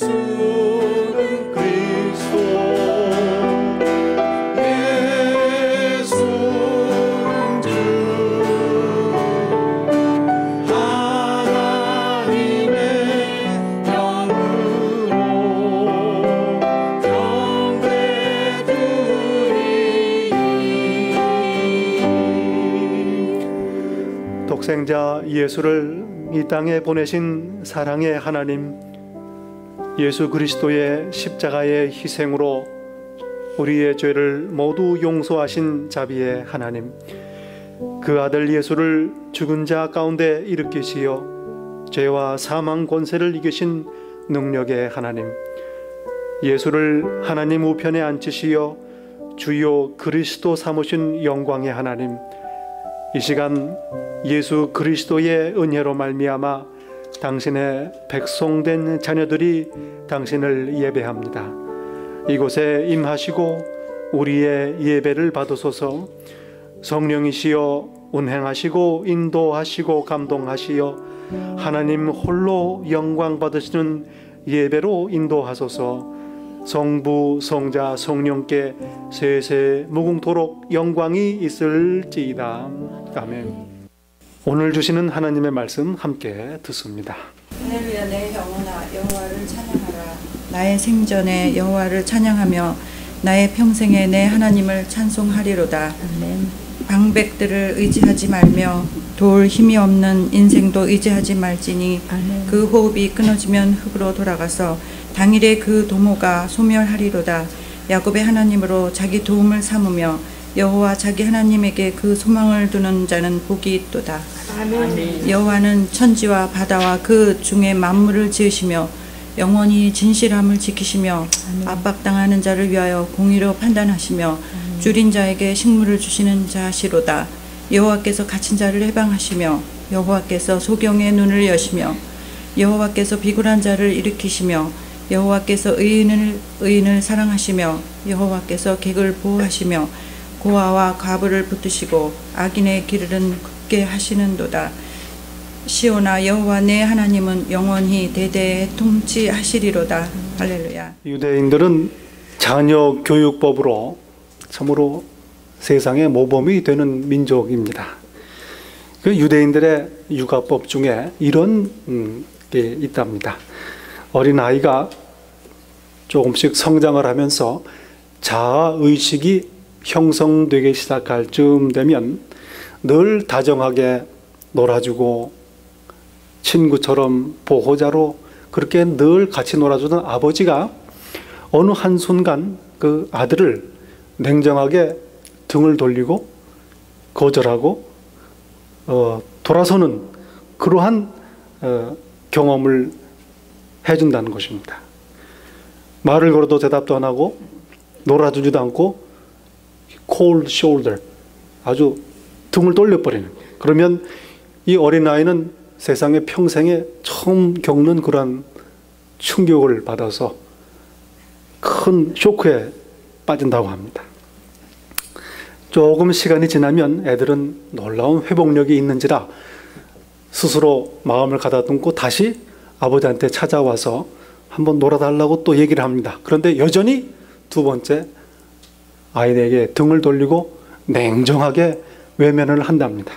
예수는 그리스도 예수는 주 하나님의 영으로 경배드리니. 독생자 예수를 이 땅에 보내신 사랑의 하나님, 예수 그리스도의 십자가의 희생으로 우리의 죄를 모두 용서하신 자비의 하나님, 그 아들 예수를 죽은 자 가운데 일으키시어 죄와 사망 권세를 이기신 능력의 하나님, 예수를 하나님 우편에 앉히시어 주요 그리스도 삼으신 영광의 하나님, 이 시간 예수 그리스도의 은혜로 말미암아 당신의 백성된 자녀들이 당신을 예배합니다. 이곳에 임하시고 우리의 예배를 받으소서. 성령이시여 운행하시고 인도하시고 감동하시어 하나님 홀로 영광 받으시는 예배로 인도하소서. 성부 성자 성령께 세세 무궁토록 영광이 있을지이다. 아멘. 오늘 주시는 하나님의 말씀 함께 듣습니다. 할렐루야. 내 영혼아 여호와를 찬양하라. 나의 생전에 여호와를 찬양하며 나의 평생에 내 하나님을 찬송하리로다. 아멘. 방백들을 의지하지 말며 도울 힘이 없는 인생도 의지하지 말지니 아멘. 그 호흡이 끊어지면 흙으로 돌아가서 당일에 그 도모가 소멸하리로다. 야곱의 하나님으로 자기 도움을 삼으며 여호와 자기 하나님에게 그 소망을 두는 자는 복이 있도다. 아멘. 여호와는 천지와 바다와 그 중에 만물을 지으시며 영원히 진실함을 지키시며 아멘. 압박당하는 자를 위하여 공의로 판단하시며 아멘. 줄인 자에게 식물을 주시는 자시로다. 여호와께서 갇힌 자를 해방하시며 여호와께서 소경의 눈을 여시며 여호와께서 비굴한 자를 일으키시며 여호와께서 의인을 사랑하시며 여호와께서 객을 보호하시며 고아와 과부를 붙드시고 악인의 길은 굳게 하시는도다. 시온아 여호와 내 하나님은 영원히 대대에 통치하시리로다. 할렐루야. 유대인들은 자녀 교육법으로 참으로 세상의 모범이 되는 민족입니다. 그 유대인들의 육아법 중에 이런 게 있답니다. 어린아이가 조금씩 성장을 하면서 자아의식이 형성되기 시작할 즈음 되면 늘 다정하게 놀아주고 친구처럼 보호자로 그렇게 늘 같이 놀아주던 아버지가 어느 한순간 그 아들을 냉정하게 등을 돌리고 거절하고 돌아서는 그러한 경험을 해준다는 것입니다. 말을 걸어도 대답도 안 하고 놀아주지도 않고 cold shoulder, 아주 등을 돌려버리는. 그러면 이 어린아이는 세상에 평생에 처음 겪는 그런 충격을 받아서 큰 쇼크에 빠진다고 합니다. 조금 시간이 지나면 애들은 놀라운 회복력이 있는지라 스스로 마음을 가다듬고 다시 아버지한테 찾아와서 한번 놀아달라고 또 얘기를 합니다. 그런데 여전히 두 번째 아이에게 등을 돌리고 냉정하게 외면을 한답니다.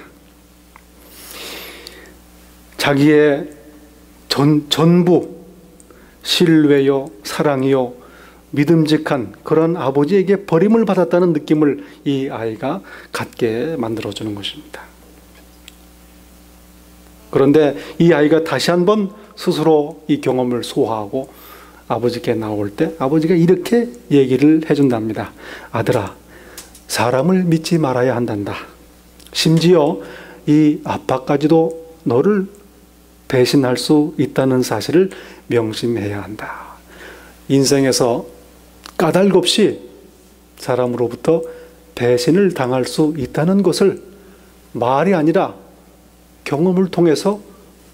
자기의 전부 신뢰요 사랑이요 믿음직한 그런 아버지에게 버림을 받았다는 느낌을 이 아이가 갖게 만들어주는 것입니다. 그런데 이 아이가 다시 한번 스스로 이 경험을 소화하고 아버지께 나올 때 아버지가 이렇게 얘기를 해준답니다. 아들아, 사람을 믿지 말아야 한단다. 심지어 이 아빠까지도 너를 배신할 수 있다는 사실을 명심해야 한다. 인생에서 까닭없이 사람으로부터 배신을 당할 수 있다는 것을 말이 아니라 경험을 통해서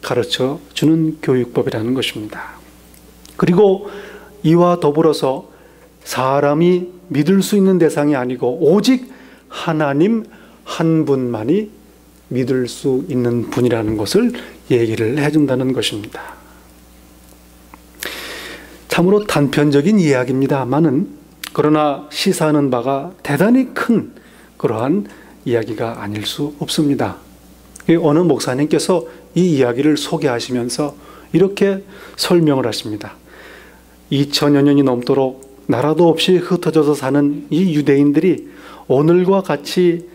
가르쳐 주는 교육법이라는 것입니다. 그리고 이와 더불어서 사람이 믿을 수 있는 대상이 아니고 오직 하나님 한 분만이 믿을 수 있는 분이라는 것을 얘기를 해준다는 것입니다. 참으로 단편적인 이야기입니다만은 그러나 시사하는 바가 대단히 큰 그러한 이야기가 아닐 수 없습니다. 어느 목사님께서 이 이야기를 소개하시면서 이렇게 설명을 하십니다. 2000여 년이 넘도록 나라도 없이 흩어져서 사는 이 유대인들이 오늘과 같이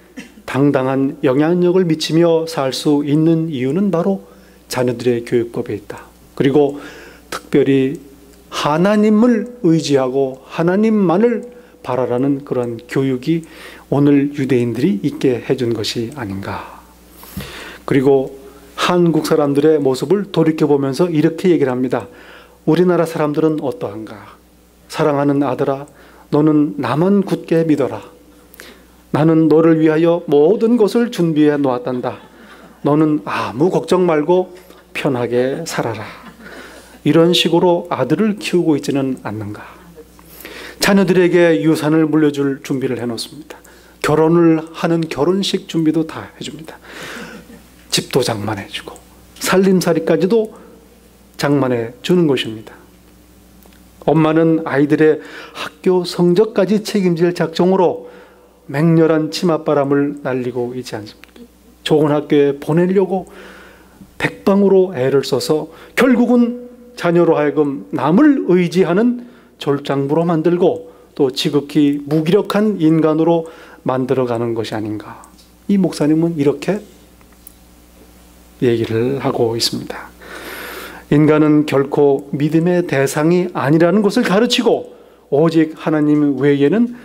당당한 영향력을 미치며 살 수 있는 이유는 바로 자녀들의 교육법에 있다. 그리고 특별히 하나님을 의지하고 하나님만을 바라라는 그런 교육이 오늘 유대인들이 있게 해준 것이 아닌가. 그리고 한국 사람들의 모습을 돌이켜보면서 이렇게 얘기를 합니다. 우리나라 사람들은 어떠한가? 사랑하는 아들아, 너는 나만 굳게 믿어라. 나는 너를 위하여 모든 것을 준비해 놓았단다. 너는 아무 걱정 말고 편하게 살아라. 이런 식으로 아들을 키우고 있지는 않는가. 자녀들에게 유산을 물려줄 준비를 해놓습니다. 결혼을 하는 결혼식 준비도 다 해줍니다. 집도 장만해주고 살림살이까지도 장만해 주는 것입니다. 엄마는 아이들의 학교 성적까지 책임질 작정으로 맹렬한 치맛바람을 날리고 있지 않습니까? 좋은 학교에 보내려고 백방으로 애를 써서 결국은 자녀로 하여금 남을 의지하는 졸장부로 만들고 또 지극히 무기력한 인간으로 만들어가는 것이 아닌가. 이 목사님은 이렇게 얘기를 하고 있습니다. 인간은 결코 믿음의 대상이 아니라는 것을 가르치고 오직 하나님 외에는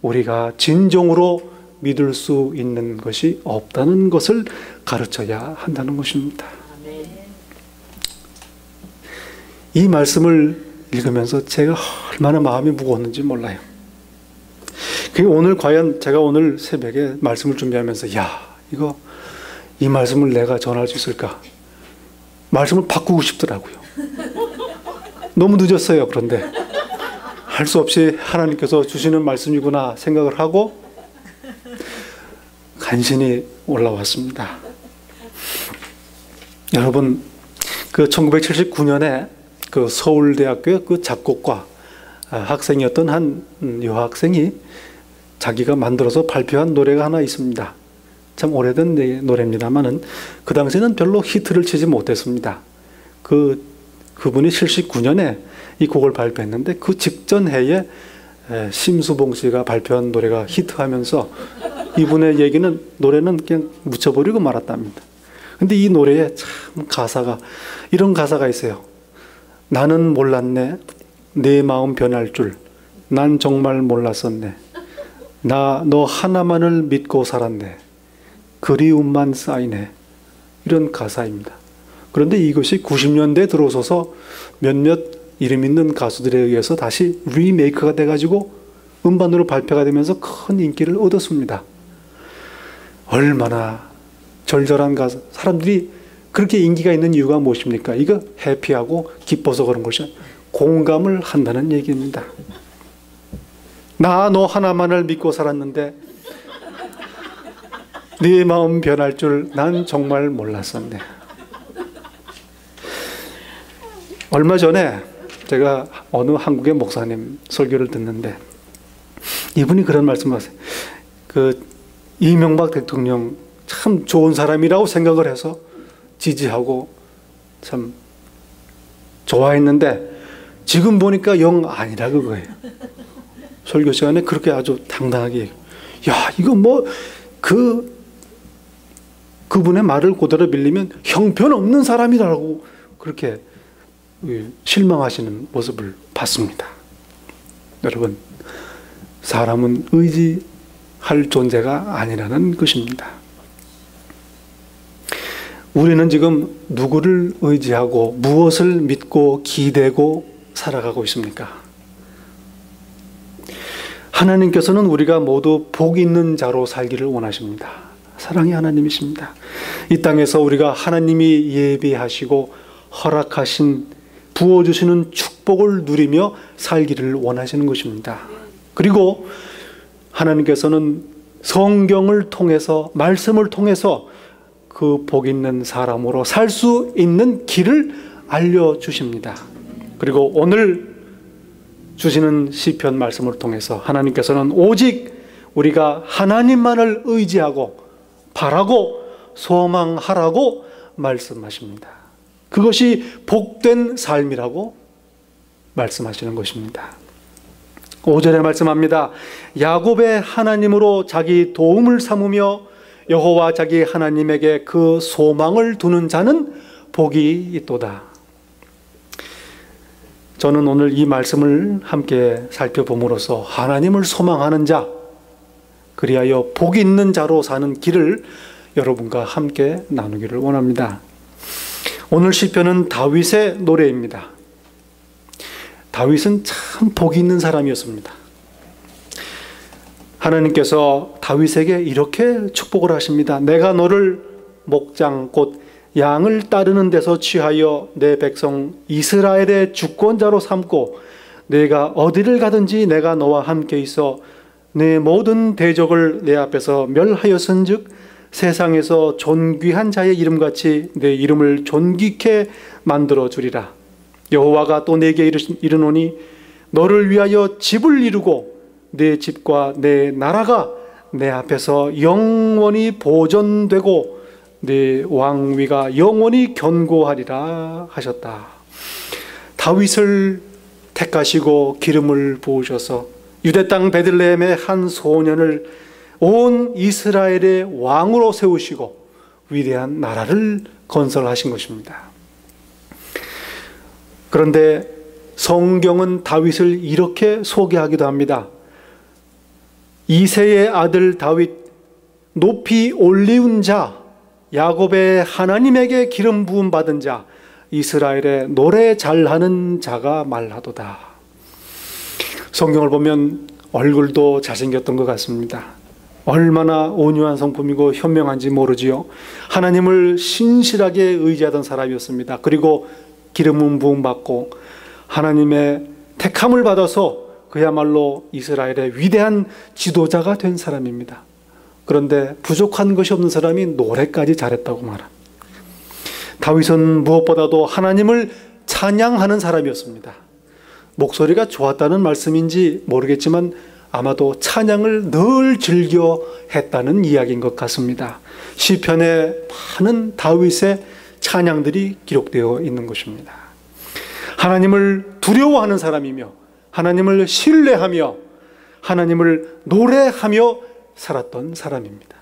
우리가 진정으로 믿을 수 있는 것이 없다는 것을 가르쳐야 한다는 것입니다. 이 말씀을 읽으면서 제가 얼마나 마음이 무거웠는지 몰라요. 오늘 과연 제가 오늘 새벽에 말씀을 준비하면서 이 말씀을 내가 전할 수 있을까? 말씀을 바꾸고 싶더라고요. 너무 늦었어요. 그런데 할 수 없이 하나님께서 주시는 말씀이구나 생각을 하고 간신히 올라왔습니다. 여러분, 1979년에 서울대학교의 작곡과 학생이었던 한 여학생이 자기가 만들어서 발표한 노래가 하나 있습니다. 참 오래된 노래입니다만은 그 당시에는 별로 히트를 치지 못했습니다. 그분이 79년에 이 곡을 발표했는데 그 직전 해에 심수봉 씨가 발표한 노래가 히트하면서 이분의 노래는 그냥 묻혀버리고 말았답니다. 근데 이 노래에 참 이런 가사가 있어요. 나는 몰랐네. 내 마음 변할 줄. 난 정말 몰랐었네. 너 하나만을 믿고 살았네. 그리움만 쌓이네. 이런 가사입니다. 그런데 이것이 90년대에 들어서서 몇몇 이름 있는 가수들에 의해서 다시 리메이크가 돼가지고 음반으로 발표가 되면서 큰 인기를 얻었습니다. 얼마나 절절한 가사. 사람들이 그렇게 인기가 있는 이유가 무엇입니까? 이거 해피하고 기뻐서 그런 것이 공감을 한다는 얘기입니다. 너 하나만을 믿고 살았는데 네 마음 변할 줄 난 정말 몰랐었네. 얼마 전에 제가 어느 한국의 목사님 설교를 듣는데 이분이 그런 말씀을 하세요. 이명박 대통령 참 좋은 사람이라고 생각을 해서 지지하고 참 좋아했는데 지금 보니까 영 아니라 그거예요. 설교 시간에 그렇게 아주 당당하게 이거 그분의 말을 그대로 빌리면 형편없는 사람이라고 그렇게 실망하시는 모습을 봤습니다. 여러분, 사람은 의지할 존재가 아니라는 것입니다. 우리는 지금 누구를 의지하고 무엇을 믿고 기대고 살아가고 있습니까? 하나님께서는 우리가 모두 복 있는 자로 살기를 원하십니다. 사랑의 하나님이십니다. 이 땅에서 우리가 하나님이 예비하시고 허락하신 부어주시는 축복을 누리며 살기를 원하시는 것입니다. 그리고 하나님께서는 성경을 통해서 말씀을 통해서 그 복 있는 사람으로 살 수 있는 길을 알려주십니다. 그리고 오늘 주시는 시편 말씀을 통해서 하나님께서는 오직 우리가 하나님만을 의지하고 바라고 소망하라고 말씀하십니다. 그것이 복된 삶이라고 말씀하시는 것입니다. 5절에 말씀합니다. 야곱의 하나님으로 자기 도움을 삼으며 여호와 자기 하나님에게 그 소망을 두는 자는 복이 있도다. 저는 오늘 이 말씀을 함께 살펴봄으로써 하나님을 소망하는 자, 그리하여 복 있는 자로 사는 길을 여러분과 함께 나누기를 원합니다. 오늘 시편은 다윗의 노래입니다. 다윗은 참 복이 있는 사람이었습니다. 하나님께서 다윗에게 이렇게 축복을 하십니다. 내가 너를 목장 곧 양을 따르는 데서 취하여 내 백성 이스라엘의 주권자로 삼고 내가 어디를 가든지 내가 너와 함께 있어 내 모든 대적을 내 앞에서 멸하였은즉 세상에서 존귀한 자의 이름같이 내 이름을 존귀케 만들어 주리라. 여호와가 또 내게 이르노니 너를 위하여 집을 이루고 내 집과 내 나라가 내 앞에서 영원히 보존되고 내 왕위가 영원히 견고하리라 하셨다. 다윗을 택하시고 기름을 부으셔서 유대 땅 베들레헴의 한 소년을 온 이스라엘의 왕으로 세우시고 위대한 나라를 건설하신 것입니다. 그런데 성경은 다윗을 이렇게 소개하기도 합니다. 이새의 아들 다윗, 높이 올리운 자, 야곱의 하나님에게 기름 부음 받은 자, 이스라엘의 노래 잘하는 자가 말하도다. 성경을 보면 얼굴도 잘생겼던 것 같습니다. 얼마나 온유한 성품이고 현명한지 모르지요. 하나님을 신실하게 의지하던 사람이었습니다. 그리고 기름 부음 받고 하나님의 택함을 받아서 그야말로 이스라엘의 위대한 지도자가 된 사람입니다. 그런데 부족한 것이 없는 사람이 노래까지 잘했다고 말합니다. 다윗은 무엇보다도 하나님을 찬양하는 사람이었습니다. 목소리가 좋았다는 말씀인지 모르겠지만 아마도 찬양을 늘 즐겨 했다는 이야기인 것 같습니다. 시편에 많은 다윗의 찬양들이 기록되어 있는 것입니다. 하나님을 두려워하는 사람이며 하나님을 신뢰하며 하나님을 노래하며 살았던 사람입니다.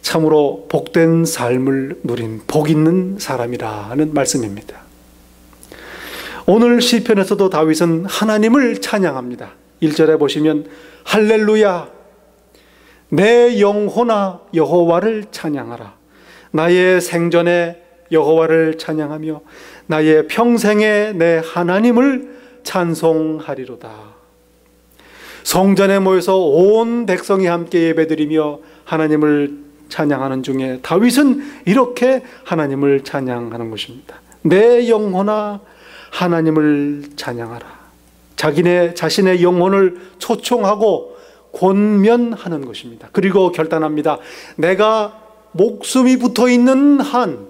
참으로 복된 삶을 누린 복 있는 사람이라는 말씀입니다. 오늘 시편에서도 다윗은 하나님을 찬양합니다. 1절에 보시면 할렐루야 내 영혼아 여호와를 찬양하라. 나의 생전에 여호와를 찬양하며 나의 평생에 내 하나님을 찬송하리로다. 성전에 모여서 온 백성이 함께 예배드리며 하나님을 찬양하는 중에 다윗은 이렇게 하나님을 찬양하는 것입니다. 내 영혼아 하나님을 찬양하라. 자신의 영혼을 초청하고 권면하는 것입니다. 그리고 결단합니다. 내가 목숨이 붙어있는 한,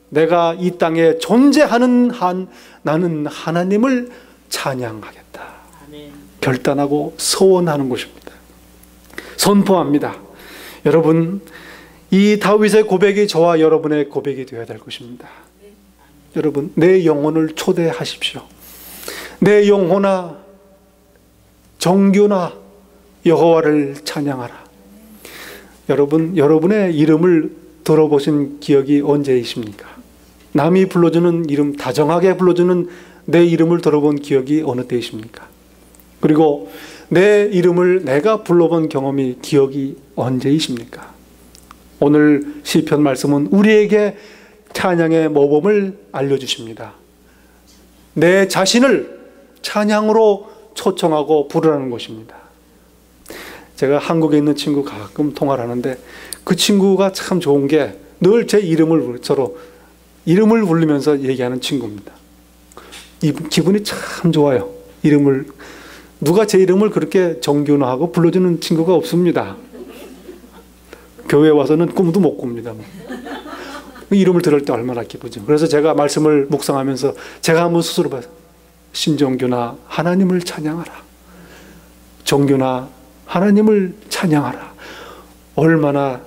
내가 이 땅에 존재하는 한 나는 하나님을 찬양하겠다. 결단하고 서원하는 것입니다. 선포합니다. 여러분, 이 다윗의 고백이 저와 여러분의 고백이 되어야 될 것입니다. 여러분, 내 영혼을 초대하십시오. 내 영혼아, 정규나 여호와를 찬양하라. 여러분, 여러분의 이름을 들어보신 기억이 언제이십니까? 남이 불러주는 이름, 다정하게 불러주는 내 이름을 들어본 기억이 어느 때이십니까? 그리고 내 이름을 내가 불러본 경험이 기억이 언제이십니까? 오늘 시편 말씀은 우리에게 찬양의 모범을 알려주십니다. 내 자신을 찬양으로 초청하고 부르라는 것입니다. 제가 한국에 있는 친구 가끔 통화를 하는데 그 친구가 참 좋은 게 늘 제 이름을 서로 이름을 부르면서 얘기하는 친구입니다. 기분이 참 좋아요. 누가 제 이름을 그렇게 정균화하고 불러주는 친구가 없습니다. 교회에 와서는 꿈도 못 꿉니다. 이름을 들을 때 얼마나 기쁘죠. 그래서 제가 말씀을 묵상하면서 제가 한번 스스로 봐요. 신정규나 하나님을 찬양하라. 정규나 하나님을 찬양하라. 얼마나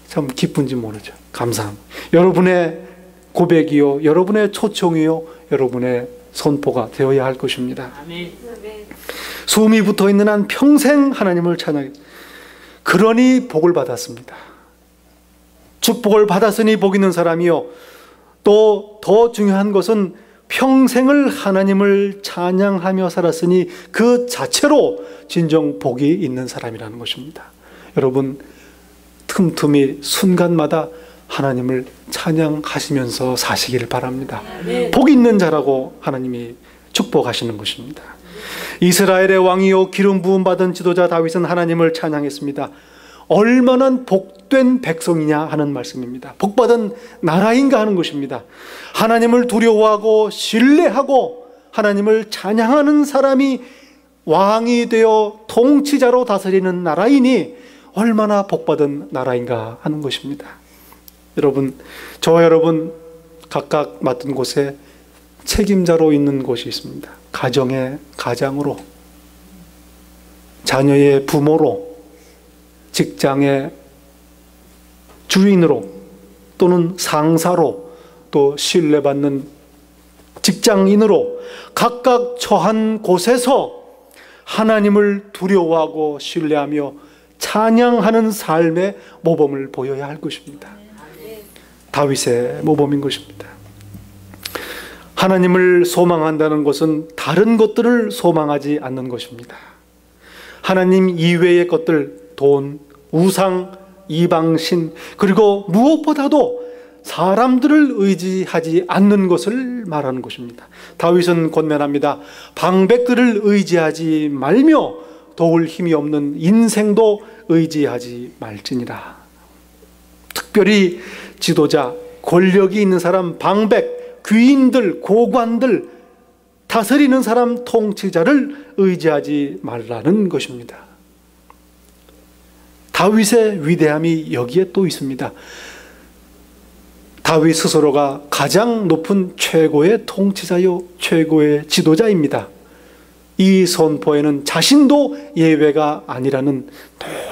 참 기쁜지 모르죠. 감사합니다. 여러분의 고백이요, 여러분의 초청이요, 여러분의 선포가 되어야 할 것입니다. 아멘. 숨이 붙어 있는 한 평생 하나님을 찬양해. 그러니 복을 받았습니다. 축복을 받았으니 복 있는 사람이요. 또 더 중요한 것은 평생을 하나님을 찬양하며 살았으니 그 자체로 진정 복이 있는 사람이라는 것입니다. 여러분, 틈틈이 순간마다 하나님을 찬양하시면서 사시기를 바랍니다. 복 있는 자라고 하나님이 축복하시는 것입니다. 이스라엘의 왕이요 기름 부음 받은 지도자 다윗은 하나님을 찬양했습니다. 얼마나 복된 백성이냐 하는 말씀입니다. 복받은 나라인가 하는 것입니다. 하나님을 두려워하고 신뢰하고 하나님을 찬양하는 사람이 왕이 되어 통치자로 다스리는 나라이니 얼마나 복받은 나라인가 하는 것입니다. 여러분, 저와 여러분 각각 맡은 곳에 책임자로 있는 곳이 있습니다. 가정의 가장으로, 자녀의 부모로, 직장의 주인으로, 또는 상사로, 또 신뢰받는 직장인으로 각각 처한 곳에서 하나님을 두려워하고 신뢰하며 찬양하는 삶의 모범을 보여야 할 것입니다. 다윗의 모범인 것입니다. 하나님을 소망한다는 것은 다른 것들을 소망하지 않는 것입니다. 하나님 이외의 것들, 돈, 우상, 이방신, 그리고 무엇보다도 사람들을 의지하지 않는 것을 말하는 것입니다. 다윗은 권면합니다. 방백들을 의지하지 말며 도울 힘이 없는 인생도 의지하지 말지니라. 특별히 지도자, 권력이 있는 사람, 방백, 귀인들, 고관들, 다스리는 사람, 통치자를 의지하지 말라는 것입니다. 다윗의 위대함이 여기에 또 있습니다. 다윗 스스로가 가장 높은 최고의 통치자요 최고의 지도자입니다. 이 선포에는 자신도 예외가 아니라는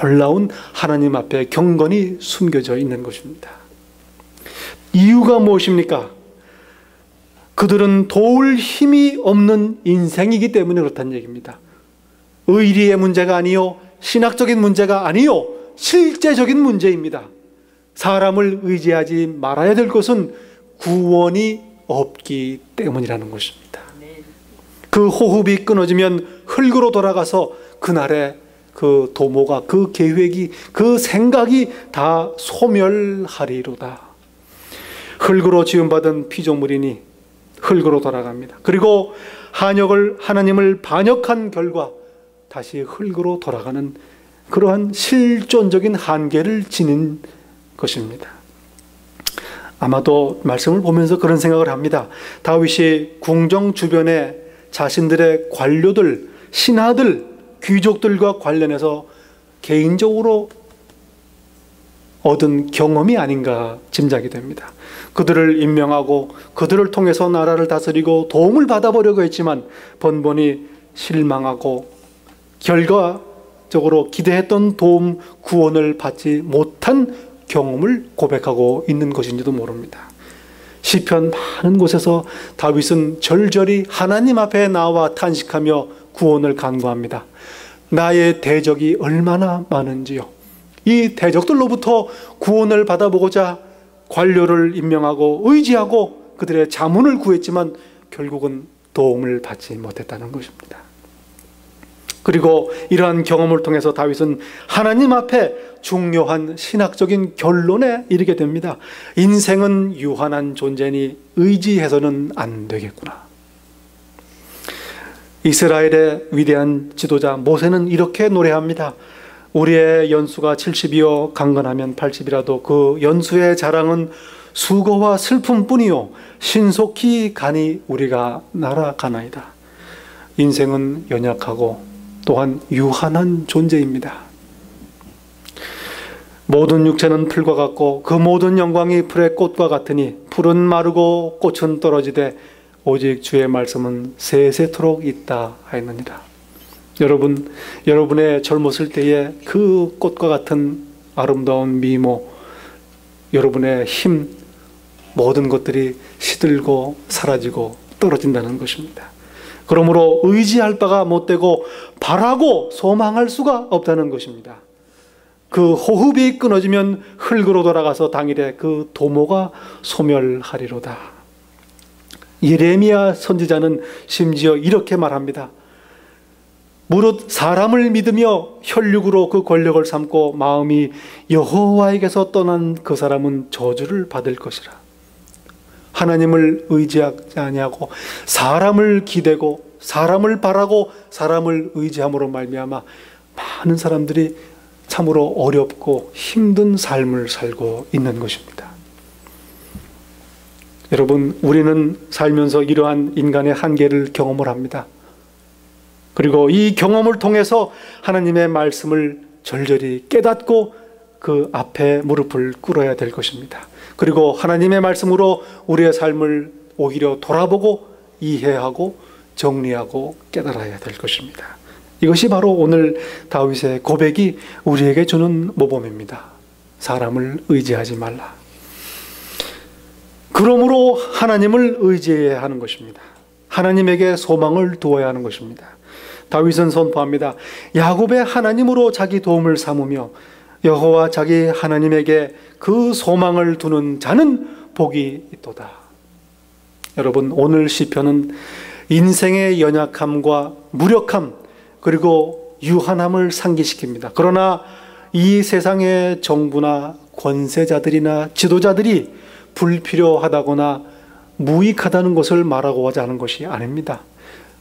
놀라운 하나님 앞에 경건이 숨겨져 있는 것입니다. 이유가 무엇입니까? 그들은 도울 힘이 없는 인생이기 때문에 그렇다는 얘기입니다. 의리의 문제가 아니요, 신학적인 문제가 아니요, 실제적인 문제입니다. 사람을 의지하지 말아야 될 것은 구원이 없기 때문이라는 것입니다. 그 호흡이 끊어지면 흙으로 돌아가서 그날의 그 도모가, 그 계획이, 그 생각이 다 소멸하리로다. 흙으로 지음받은 피조물이니 흙으로 돌아갑니다. 그리고 하나님을 반역한 결과 다시 흙으로 돌아가는 그러한 실존적인 한계를 지닌 것입니다. 아마도 말씀을 보면서 그런 생각을 합니다. 다윗이 궁정 주변에 자신들의 관료들, 신하들, 귀족들과 관련해서 개인적으로 얻은 경험이 아닌가 짐작이 됩니다. 그들을 임명하고 그들을 통해서 나라를 다스리고 도움을 받아보려고 했지만 번번이 실망하고 결과적으로 기대했던 도움, 구원을 받지 못한 경험을 고백하고 있는 것인지도 모릅니다. 시편 많은 곳에서 다윗은 절절히 하나님 앞에 나와 탄식하며 구원을 간구합니다. 나의 대적이 얼마나 많은지요. 이 대적들로부터 구원을 받아보고자 관료를 임명하고 의지하고 그들의 자문을 구했지만 결국은 도움을 받지 못했다는 것입니다. 그리고 이러한 경험을 통해서 다윗은 하나님 앞에 중요한 신학적인 결론에 이르게 됩니다. 인생은 유한한 존재니 의지해서는 안 되겠구나. 이스라엘의 위대한 지도자 모세는 이렇게 노래합니다. 우리의 연수가 70이요 강건하면 80이라도 그 연수의 자랑은 수고와 슬픔뿐이요 신속히 가니 우리가 날아가나이다. 인생은 연약하고 또한 유한한 존재입니다. 모든 육체는 풀과 같고 그 모든 영광이 풀의 꽃과 같으니 풀은 마르고 꽃은 떨어지되 오직 주의 말씀은 세세토록 있다 하였느니라. 여러분, 여러분의 젊었을 때의 그 꽃과 같은 아름다운 미모, 여러분의 힘, 모든 것들이 시들고 사라지고 떨어진다는 것입니다. 그러므로 의지할 바가 못되고 바라고 소망할 수가 없다는 것입니다. 그 호흡이 끊어지면 흙으로 돌아가서 당일에 그 도모가 소멸하리로다. 예레미야 선지자는 심지어 이렇게 말합니다. 무릇 사람을 믿으며 혈육으로 그 권력을 삼고 마음이 여호와에게서 떠난 그 사람은 저주를 받을 것이라. 하나님을 의지하지 아니하고 사람을 기대고 사람을 바라고 사람을 의지함으로 말미암아 많은 사람들이 참으로 어렵고 힘든 삶을 살고 있는 것입니다. 여러분, 우리는 살면서 이러한 인간의 한계를 경험을 합니다. 그리고 이 경험을 통해서 하나님의 말씀을 절절히 깨닫고 그 앞에 무릎을 꿇어야 될 것입니다. 그리고 하나님의 말씀으로 우리의 삶을 오히려 돌아보고 이해하고 정리하고 깨달아야 될 것입니다. 이것이 바로 오늘 다윗의 고백이 우리에게 주는 모범입니다. 사람을 의지하지 말라. 그러므로 하나님을 의지해야 하는 것입니다. 하나님에게 소망을 두어야 하는 것입니다. 다윗은 선포합니다. 야곱의 하나님으로 자기 도움을 삼으며 여호와 자기 하나님에게 그 소망을 두는 자는 복이 있도다. 여러분, 오늘 시편은 인생의 연약함과 무력함 그리고 유한함을 상기시킵니다. 그러나 이 세상의 정부나 권세자들이나 지도자들이 불필요하다거나 무익하다는 것을 말하고자 하는 것이 아닙니다.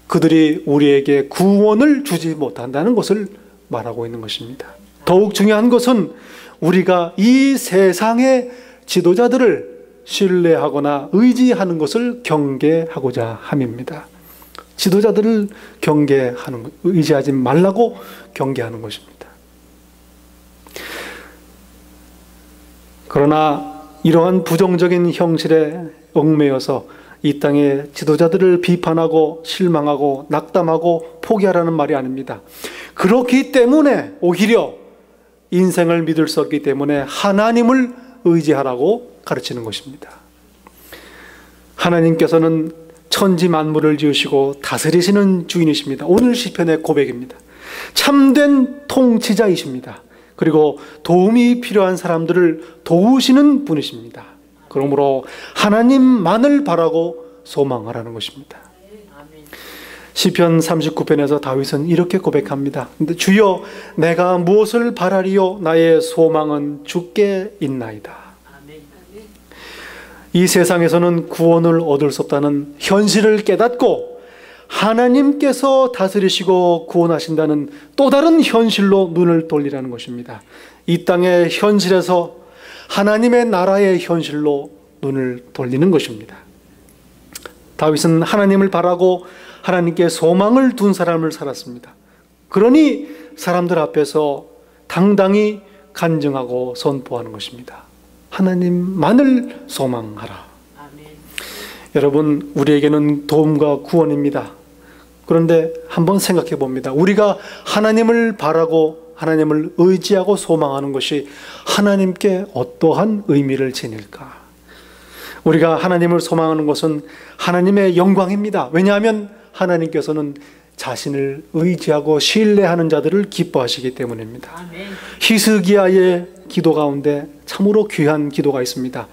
그들이 우리에게 구원을 주지 못한다는 것을 말하고 있는 것입니다. 더욱 중요한 것은 우리가 이 세상의 지도자들을 신뢰하거나 의지하는 것을 경계하고자 함입니다. 지도자들을 경계하는 것, 의지하지 말라고 경계하는 것입니다. 그러나 이러한 부정적인 형실에 얽매여서 이 땅의 지도자들을 비판하고 실망하고 낙담하고 포기하라는 말이 아닙니다. 그렇기 때문에 오히려 인생을 믿을 수 없기 때문에 하나님을 의지하라고 가르치는 것입니다. 하나님께서는 천지 만물을 지으시고 다스리시는 주인이십니다. 오늘 시편의 고백입니다. 참된 통치자이십니다. 그리고 도움이 필요한 사람들을 도우시는 분이십니다. 그러므로 하나님만을 바라고 소망하라는 것입니다. 시편 39편에서 다윗은 이렇게 고백합니다. 주여, 내가 무엇을 바라리요? 나의 소망은 주께 있나이다. 이 세상에서는 구원을 얻을 수 없다는 현실을 깨닫고 하나님께서 다스리시고 구원하신다는 또 다른 현실로 눈을 돌리라는 것입니다. 이 땅의 현실에서 하나님의 나라의 현실로 눈을 돌리는 것입니다. 다윗은 하나님을 바라고 하나님께 소망을 둔 사람을 살았습니다. 그러니 사람들 앞에서 당당히 간증하고 선포하는 것입니다. 하나님만을 소망하라. 아멘. 여러분, 우리에게는 도움과 구원입니다. 그런데 한번 생각해 봅니다. 우리가 하나님을 바라고 하나님을 의지하고 소망하는 것이 하나님께 어떠한 의미를 지닐까? 우리가 하나님을 소망하는 것은 하나님의 영광입니다. 왜냐하면 하나님께서는 자신을 의지하고 신뢰하는 자들을 기뻐하시기 때문입니다. 히스기야의 기도 가운데 참으로 귀한 기도가 있습니다.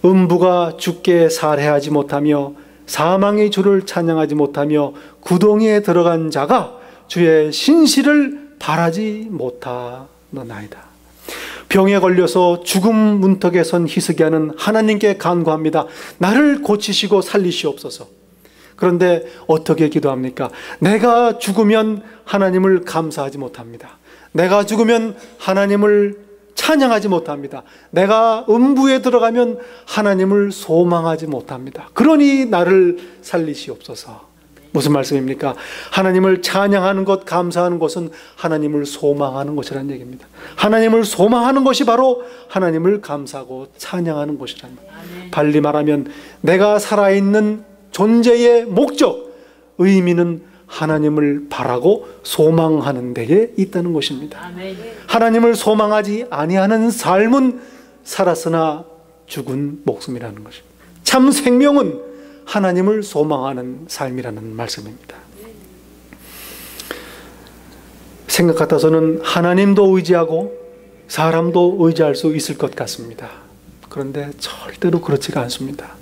음부가 주께 살해하지 못하며 사망의 주를 찬양하지 못하며 구덩이에 들어간 자가 주의 신실을 바라지 못하나이다. 병에 걸려서 죽음 문턱에 선 히스기야는 하나님께 간구합니다. 나를 고치시고 살리시옵소서. 그런데 어떻게 기도합니까? 내가 죽으면 하나님을 감사하지 못합니다. 내가 죽으면 하나님을 찬양하지 못합니다. 내가 음부에 들어가면 하나님을 소망하지 못합니다. 그러니 나를 살리시옵소서. 무슨 말씀입니까? 하나님을 찬양하는 것, 감사하는 것은 하나님을 소망하는 것이라는 얘기입니다. 하나님을 소망하는 것이 바로 하나님을 감사하고 찬양하는 것이라는 거예요. 달리 말하면 내가 살아있는 존재의 목적, 의미는 하나님을 바라고 소망하는 데에 있다는 것입니다. 하나님을 소망하지 아니하는 삶은 살았으나 죽은 목숨이라는 것입니다. 참 생명은 하나님을 소망하는 삶이라는 말씀입니다. 생각 같아서는 하나님도 의지하고 사람도 의지할 수 있을 것 같습니다. 그런데 절대로 그렇지가 않습니다.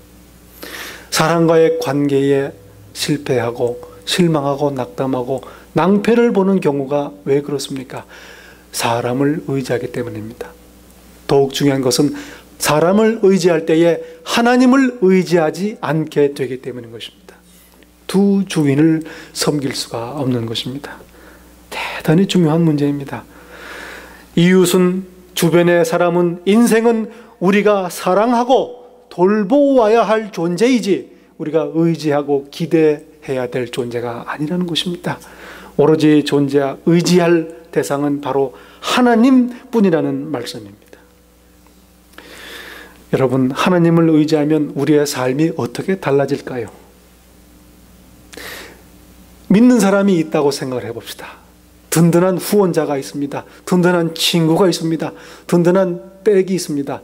사람과의 관계에 실패하고 실망하고 낙담하고 낭패를 보는 경우가 왜 그렇습니까? 사람을 의지하기 때문입니다. 더욱 중요한 것은 사람을 의지할 때에 하나님을 의지하지 않게 되기 때문인 것입니다. 두 주인을 섬길 수가 없는 것입니다. 대단히 중요한 문제입니다. 이웃은, 주변의 사람은, 인생은 우리가 사랑하고 돌보아야 할 존재이지 우리가 의지하고 기대해야 될 존재가 아니라는 것입니다. 오로지 의지할 대상은 바로 하나님뿐이라는 말씀입니다. 여러분, 하나님을 의지하면 우리의 삶이 어떻게 달라질까요? 믿는 사람이 있다고 생각을 해봅시다. 든든한 후원자가 있습니다. 든든한 친구가 있습니다. 든든한 백이 있습니다.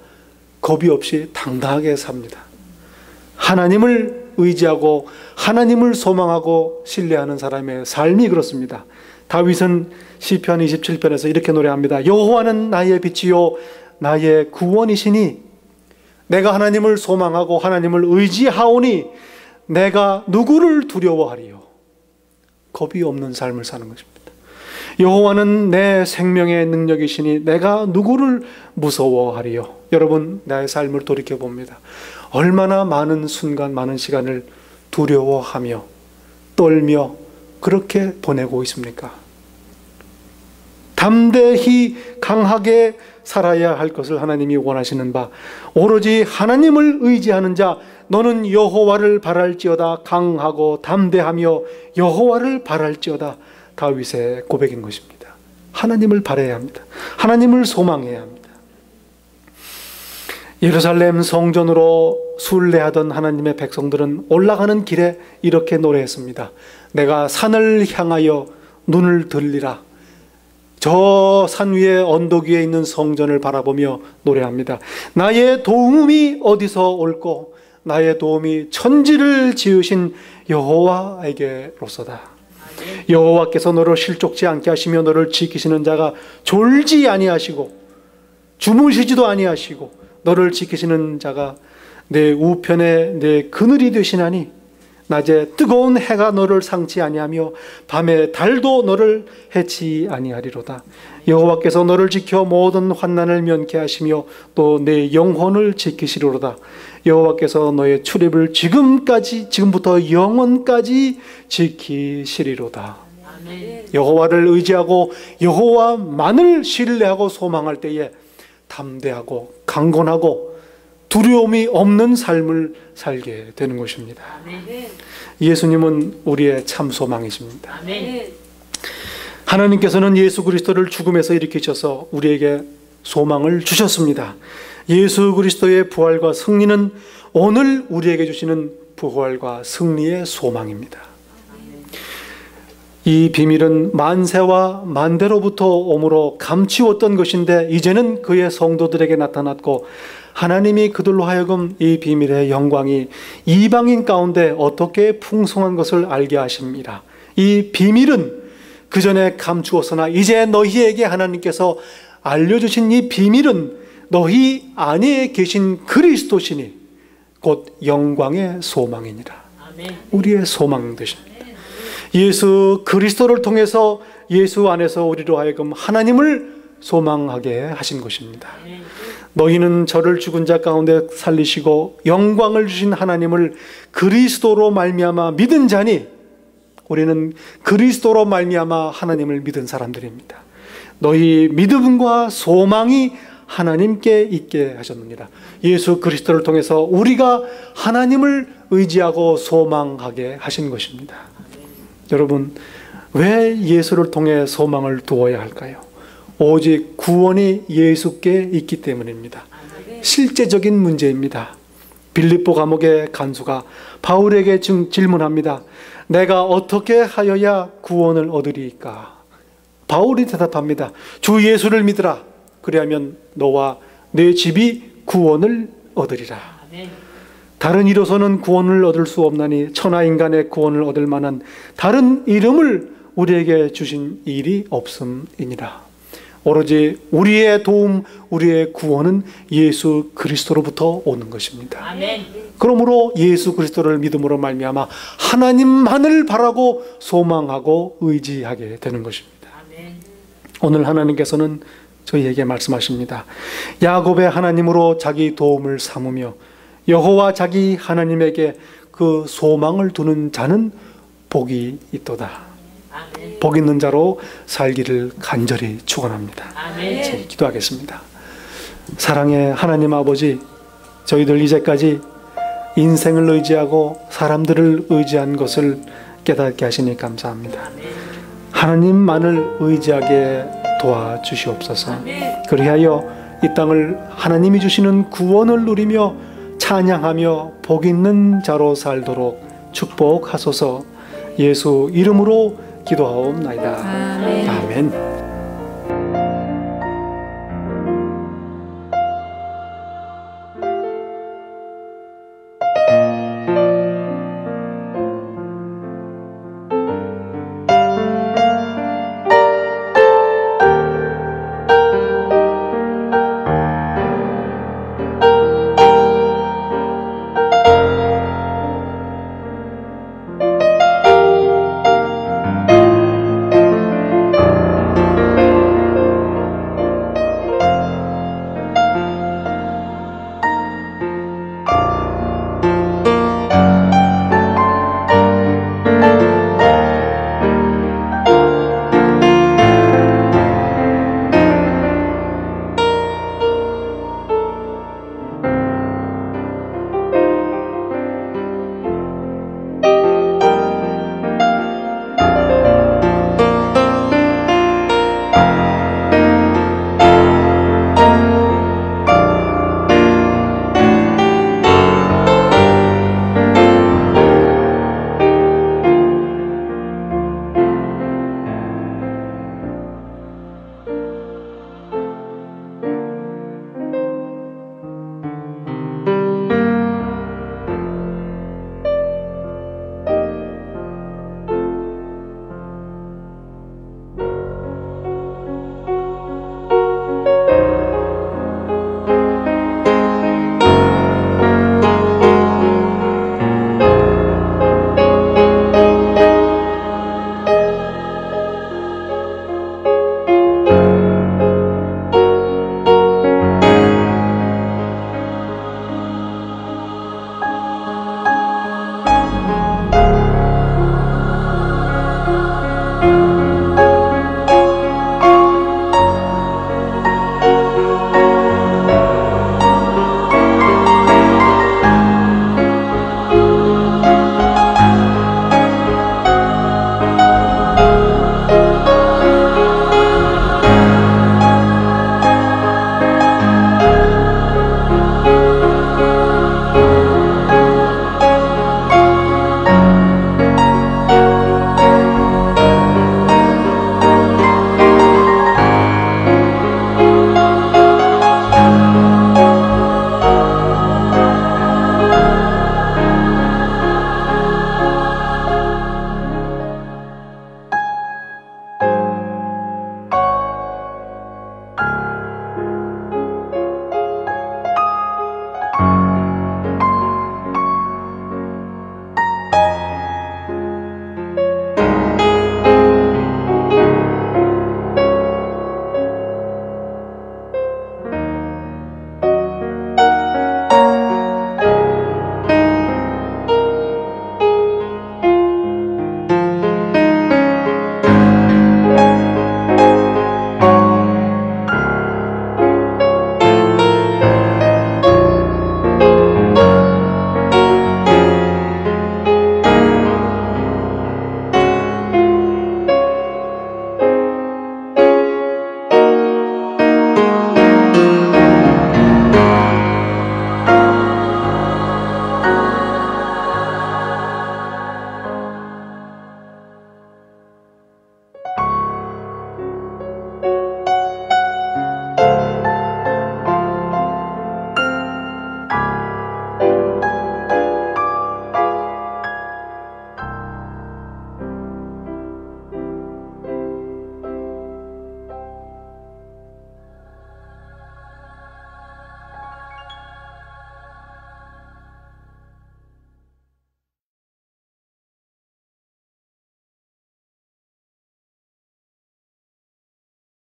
겁이 없이 당당하게 삽니다. 하나님을 의지하고 하나님을 소망하고 신뢰하는 사람의 삶이 그렇습니다. 다윗은 시편 27편에서 이렇게 노래합니다. 여호와는 나의 빛이요 나의 구원이시니 내가 하나님을 소망하고 하나님을 의지하오니 내가 누구를 두려워하리요. 겁이 없는 삶을 사는 것입니다. 여호와는 내 생명의 능력이시니 내가 누구를 무서워하리요. 여러분, 나의 삶을 돌이켜봅니다. 얼마나 많은 순간, 많은 시간을 두려워하며 떨며 그렇게 보내고 있습니까? 담대히 강하게 살아야 할 것을 하나님이 원하시는 바, 오로지 하나님을 의지하는 자, 너는 여호와를 바랄지어다. 강하고 담대하며 여호와를 바랄지어다. 다윗의 고백인 것입니다. 하나님을 바라야 합니다. 하나님을 소망해야 합니다. 예루살렘 성전으로 순례하던 하나님의 백성들은 올라가는 길에 이렇게 노래했습니다. 내가 산을 향하여 눈을 들리라. 저 산 위에 언덕 위에 있는 성전을 바라보며 노래합니다. 나의 도움이 어디서 올꼬? 나의 도움이 천지를 지으신 여호와에게로서다. 여호와께서 너를 실족지 않게 하시며 너를 지키시는 자가 졸지 아니하시고 주무시지도 아니하시고 너를 지키시는 자가 내 우편에 내 그늘이 되시나니 낮에 뜨거운 해가 너를 상치 아니하며 밤에 달도 너를 해치 아니하리로다. 여호와께서 너를 지켜 모든 환난을 면케 하시며 또 내 영혼을 지키시리로다. 여호와께서 너의 출입을 지금부터 영원까지 지키시리로다. 여호와를 의지하고 여호와만을 신뢰하고 소망할 때에 담대하고 강건하고 두려움이 없는 삶을 살게 되는 것입니다. 예수님은 우리의 참 소망이십니다. 하나님께서는 예수 그리스도를 죽음에서 일으키셔서 우리에게 소망을 주셨습니다. 예수 그리스도의 부활과 승리는 오늘 우리에게 주시는 부활과 승리의 소망입니다. 이 비밀은 만세와 만대로부터 오므로 감추었던 것인데 이제는 그의 성도들에게 나타났고 하나님이 그들로 하여금 이 비밀의 영광이 이방인 가운데 어떻게 풍성한 것을 알게 하십니다. 이 비밀은 그 전에 감추었으나 이제 너희에게 하나님께서 알려주신 이 비밀은 너희 안에 계신 그리스도시니 곧 영광의 소망이니라. 우리의 소망 되십니다. 예수 그리스도를 통해서 예수 안에서 우리로 하여금 하나님을 소망하게 하신 것입니다. 너희는 저를 죽은 자 가운데 살리시고 영광을 주신 하나님을 그리스도로 말미암아 믿은 자니 우리는 그리스도로 말미암아 하나님을 믿은 사람들입니다. 너희 믿음과 소망이 하나님께 있게 하셨느니라. 예수 그리스도를 통해서 우리가 하나님을 의지하고 소망하게 하신 것입니다. 여러분, 왜 예수를 통해 소망을 두어야 할까요? 오직 구원이 예수께 있기 때문입니다. 실제적인 문제입니다. 빌립보 감옥의 간수가 바울에게 질문합니다. 내가 어떻게 하여야 구원을 얻으리이까? 바울이 대답합니다. 주 예수를 믿으라. 그리하면 너와 내 집이 구원을 얻으리라. 다른 이로서는 구원을 얻을 수 없나니 천하 인간의 구원을 얻을 만한 다른 이름을 우리에게 주신 일이 없음이니라. 오로지 우리의 도움, 우리의 구원은 예수 그리스도로부터 오는 것입니다. 아멘. 그러므로 예수 그리스도를 믿음으로 말미암아 하나님만을 바라고 소망하고 의지하게 되는 것입니다. 아멘. 오늘 하나님께서는 저희에게 말씀하십니다. 야곱의 하나님으로 자기 도움을 삼으며 여호와 자기 하나님에게 그 소망을 두는 자는 복이 있도다. 아멘. 복 있는 자로 살기를 간절히 축원합니다. 아멘. 기도하겠습니다. 사랑의 하나님 아버지, 저희들 이제까지 인생을 의지하고 사람들을 의지한 것을 깨닫게 하시니 감사합니다. 아멘. 하나님만을 의지하게 도와주시옵소서. 아멘. 그리하여 이 땅을 하나님이 주시는 구원을 누리며 찬양하며 복 있는 자로 살도록 축복하소서. 예수 이름으로 기도하옵나이다. 아멘. 아멘.